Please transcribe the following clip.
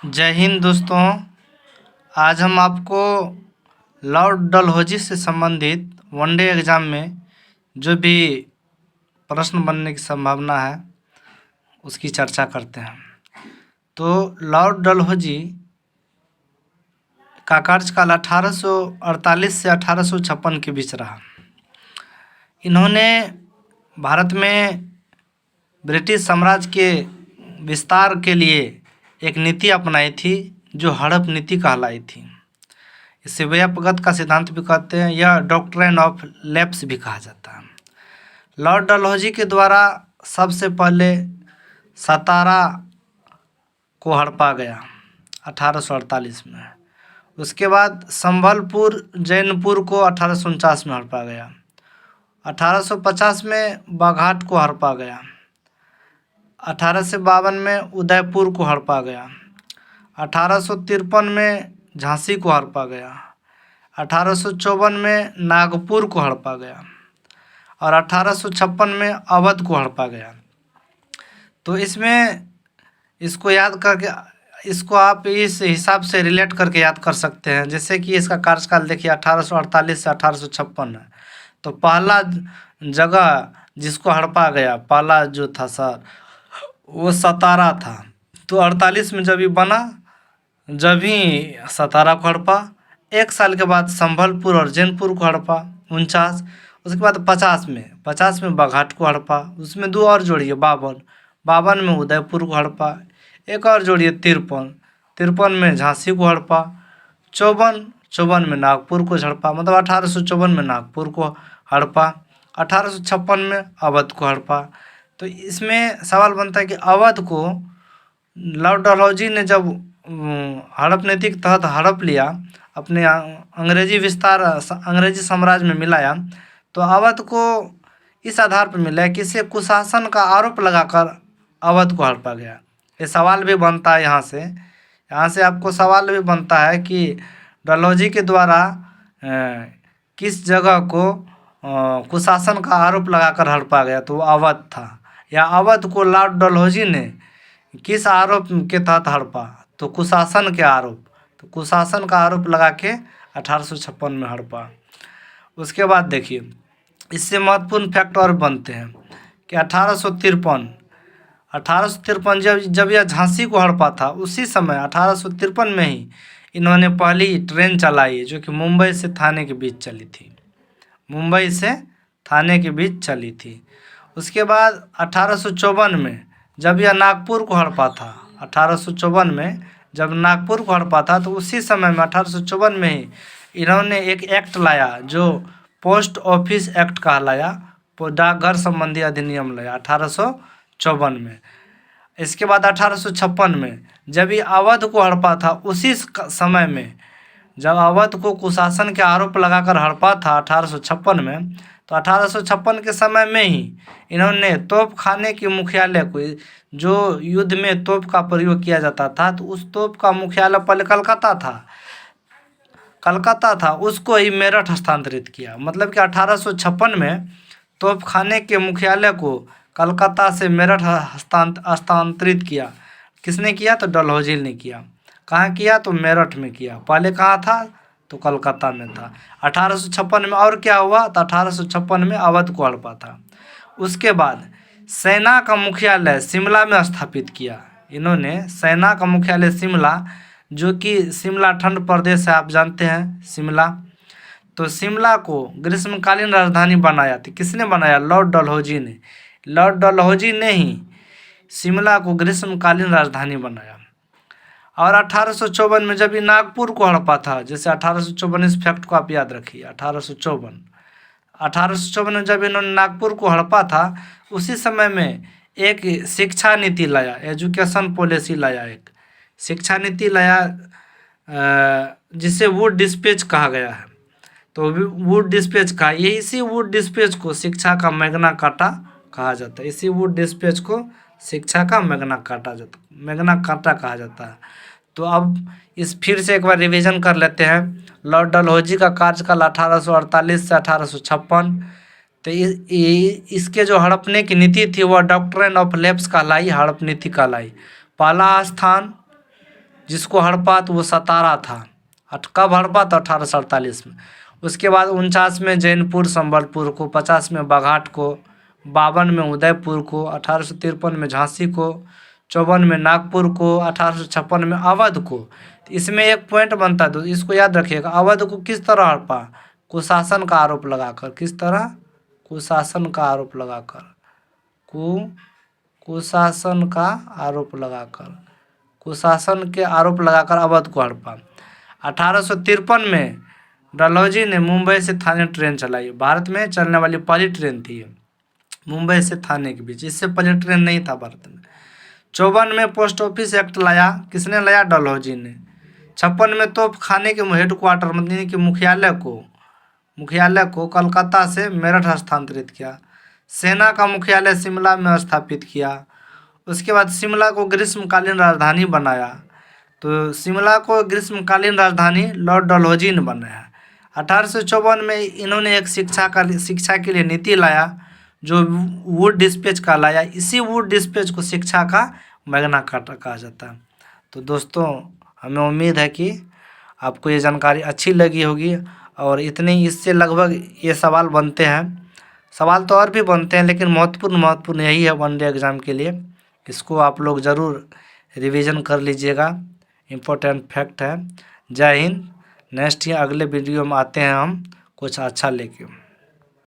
जय हिंद दोस्तों। आज हम आपको लॉर्ड डलहौजी से संबंधित वनडे एग्ज़ाम में जो भी प्रश्न बनने की संभावना है उसकी चर्चा करते हैं। तो लॉर्ड डलहौजी का कार्यकाल 1848 से 1856 के बीच रहा। इन्होंने भारत में ब्रिटिश साम्राज्य के विस्तार के लिए एक नीति अपनाई थी जो हड़प नीति कहलाई थी। इसे व्यापगत का सिद्धांत भी कहते हैं या डॉक्ट्रिन ऑफ लैप्स भी कहा जाता है। लॉर्ड डलहौजी के द्वारा सबसे पहले सतारा को हड़पा गया 1848 में। उसके बाद संभलपुर जैनपुर को 1849 में हड़पा गया। 1850 में बाघाट को हड़पा गया। 1852 में उदयपुर को हड़पा गया। 1853 में झांसी को हड़पा गया। 1854 में नागपुर को हड़पा गया और 1856 में अवध को हड़पा गया। तो इसमें इसको याद करके इसको आप इस हिसाब से रिलेट करके याद कर सकते हैं। जैसे कि इसका कार्यकाल देखिए 1848 से 1856 है। तो पहला जगह जिसको हड़पा गया, पहला जो था सर वो सतारा था। तो 48 में जब ये बना, जब ही सतारा को हड़पा। एक साल के बाद संभलपुर और जैनपुर को हड़पा 49। उसके बाद 50 में बाघाट को हड़पा। उसमें दो और जोड़िए 52 में उदयपुर को हड़पा। एक और जोड़िए 53 में झांसी को हड़पा। 54 में नागपुर को हड़पा, मतलब 1854 में नागपुर को हड़पा। 1856 में अवध को हड़पा। तो इसमें सवाल बनता है कि अवध को लॉर्ड डलहौजी ने जब हड़प नीति के तहत हड़प लिया, अपने अंग्रेजी साम्राज्य में मिलाया, तो अवध को इस आधार पर मिला कि इसे कुशासन का आरोप लगाकर अवध को हड़पा गया। ये सवाल भी बनता है यहाँ से आपको सवाल भी बनता है कि डलहौजी के द्वारा किस जगह को कुशासन का आरोप लगाकर हड़पा गया, तो वो अवध था। या अवध को लॉर्ड डलहौजी ने किस आरोप के तहत हड़पा, तो कुशासन के आरोप। तो कुशासन का आरोप लगा के 1856 में हड़पा। उसके बाद देखिए इससे महत्वपूर्ण फैक्ट और बनते हैं कि 1853 जब यह झांसी को हड़पा था, उसी समय 1853 में ही इन्होंने पहली ट्रेन चलाई जो कि मुंबई से थाने के बीच चली थी। उसके बाद 1854 में जब यह नागपुर को हड़पा था, 1854 में जब नागपुर को हड़पा था, तो उसी समय में 1854 में ही इन्होंने एक एक्ट लाया जो पोस्ट ऑफिस एक्ट कहलाया, डाकघर संबंधी अधिनियम लाया 1854 में। इसके बाद 1856 में जब ये अवध को हड़पा था, उसी समय में जब अवध को कुशासन के आरोप लगाकर हड़पा था 1856 में, तो 1856 के समय में ही इन्होंने तोप खाने के मुख्यालय को, जो युद्ध में तोप का प्रयोग किया जाता था, तो उस तोप का मुख्यालय पहले कलकत्ता था, उसको ही मेरठ हस्तांतरित किया। मतलब कि 1856 में तोप खाने के मुख्यालय को कलकत्ता से मेरठ हस्तांतरित किया। किसने किया? तो डलहौजी ने किया। कहाँ किया? तो मेरठ में किया। पहले कहाँ था? तो कलकत्ता में था। 1856 में और क्या हुआ? तो 1856 में अवध को हड़पा था। उसके बाद सेना का मुख्यालय शिमला में स्थापित किया इन्होंने। सेना का मुख्यालय शिमला, जो कि शिमला ठंड प्रदेश है, आप जानते हैं शिमला। तो शिमला को ग्रीष्मकालीन राजधानी बनाया। तो किसने बनाया? लॉर्ड डलहौजी ने। लॉर्ड डलहौजी ने ही शिमला को ग्रीष्मकालीन राजधानी बनाया। और 1854 में जब ये नागपुर को हड़पा था, जैसे 1854, इस फैक्ट को आप याद रखिए, 1854 में जब इन्होंने नागपुर को हड़पा था, उसी समय में एक शिक्षा नीति लाया, एजुकेशन पॉलिसी लाया, एक शिक्षा नीति लाया जिसे वुड डिस्पैच कहा गया है। तो वुड डिस्पैच का, ये इसी वुड डिस्पैच को शिक्षा का मैग्ना कार्टा कहा जाता है। इसी वुड डिस्पैच को शिक्षा का मैग्ना कार्टा कहा जाता है। तो अब इस फिर से एक बार रिवीजन कर लेते हैं। लॉर्ड डलहौजी का कार्यकाल 1848 से 1856। तो इसके जो हड़पने की नीति थी वह डॉक्ट्रिन ऑफ लैप्स कहलाई, हड़प नीति कहलाई। पहला स्थान जिसको हड़पा तो वो सतारा था। कब हड़पा? तो 1848 में। उसके बाद 49 में जैनपुर संबलपुर को, 50 में बाघाट को, 52 में उदयपुर को, 1853 में झांसी को, 54 में नागपुर को, 1856 में अवध को। तो इसमें एक पॉइंट बनता है, तो इसको याद रखिएगा। अवध को किस तरह हड़पा? कुशासन का आरोप लगाकर। किस तरह? कुशासन का आरोप लगाकर। कुशासन का आरोप लगाकर। कुशासन के आरोप लगाकर अवध को हड़पा। 1853 में डलहौजी ने मुंबई से थाने ट्रेन चलाई। भारत में चलने वाली पहली ट्रेन थी मुंबई से थाने के बीच, इससे पहले ट्रेन नहीं था भारत में। 54 में पोस्ट ऑफिस एक्ट लाया। किसने लाया? डलहौजी ने। 56 में तोप खाने के हेडक्वार्टर मतलब कि मुख्यालय को कलकत्ता से मेरठ हस्तांतरित किया। सेना का मुख्यालय शिमला में स्थापित किया। उसके बाद शिमला को ग्रीष्मकालीन राजधानी बनाया। तो शिमला को ग्रीष्मकालीन राजधानी लॉर्ड डलहौजी ने बनाया। 1854 में इन्होंने एक शिक्षा के लिए नीति लाया जो वुड डिस्पैच कहलाया। इसी वुड डिस्पैच को शिक्षा का मैग्ना कार्टा कहा जाता है। तो दोस्तों, हमें उम्मीद है कि आपको ये जानकारी अच्छी लगी होगी। और इतने इससे लगभग ये सवाल बनते हैं। सवाल तो और भी बनते हैं, लेकिन महत्वपूर्ण यही है वनडे एग्ज़ाम के लिए। इसको आप लोग ज़रूर रिवीजन कर लीजिएगा, इम्पोर्टेंट फैक्ट है। जय हिंद। नेक्स्ट अगले वीडियो में आते हैं हम कुछ अच्छा लेके।